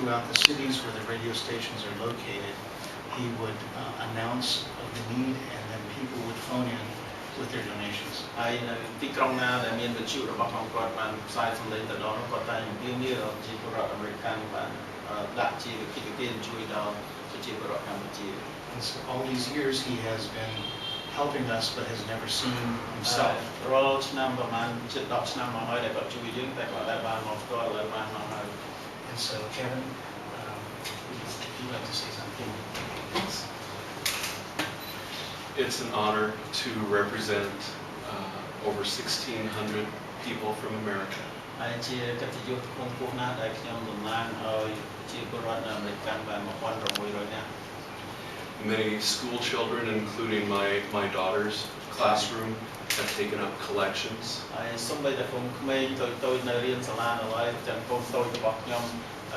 throughout the cities where the radio stations are located, he would announce of the need, and then people would phone in with their donations. Hay là tí trong na để miền Bắc chịu được bọc hồng quạt bàn sai xong lên từ đó nó có tay những như là chỉ có rõ American bàn đã chỉ được cái tiền chui đó chỉ có rõ Campuchia. And so all these years he has been helping us, but has never seen himself. Rồi nămประมาณ10 năm mà hỏi để có chui dương tại có đại ban một có là ban nó hỏi. And so Kevin, if you'd like to say something. It's an honor to represent over 1,600 people from America. Anh chị các chị yêu không quốc na đại nhóm đồng lan ở chị có rõ là American bàn một quan trọng rồi nha. Many school children, including my daughter's classroom, have taken up collections. Xong bây giờ cũng mấy tôi nơi riêng xã lan ở đây chẳng con tôi có bọc nhóm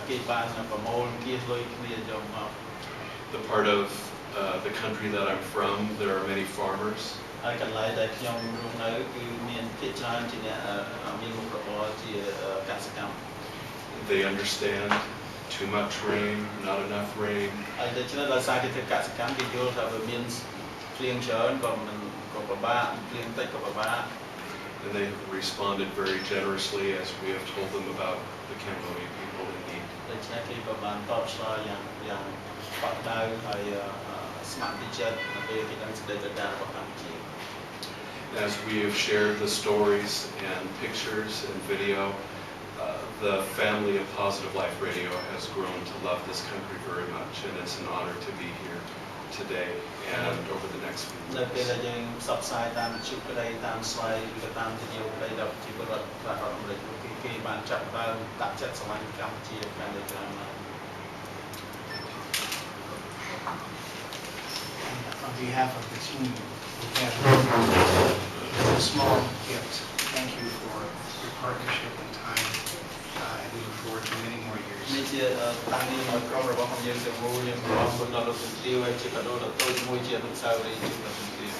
cái bàn là có môn kia thôi kia trong The part of the country that I'm from, there are many farmers. cái lại đại nhóm luôn nơi cái miền phía trái thì là miền một độ thì cả sự cảm. They understand too much rain, not enough rain. Để cho nên là sai thì cả sự cảm thì vô là về miền liền trở còn mình có ba liền tây có ba. And they have responded very generously as we have told them about the Cambodian people in need. Để cho nên khi các bạn tỏ ra yang bắt đầu hay smart teacher là về cái năng lực để đào tạo các chị. As we have shared the stories and pictures and video, the family of Positive Life Radio has grown to love this country very much, and it's an honor to be here today and over the next few Là bây giờ months.យើងផ្សព្វផ្សាយតាមជុកក្តីតាមស្លាយឬតាមវីដេអូក្តីដល់ជីវរដ្ឋប្រហែលអាមេរិកគេបានចាប់ដើមដាក់ចិត្តស្រឡាញ់កម្ពុជាកាន់តែច្រើនមក On behalf of the team, we have a small gift. Thank you for your partnership and time, and we look forward to many more years. នេះជាតាំងនេះមកក្រុមរបស់ខ្ញុំទាំងមូលខ្ញុំអរគុណដល់លោកជំទាវហើយជាកាដូដ៏តូចមួយជាអនុស្សាវរីយ៍ជូនលោកជំទាវ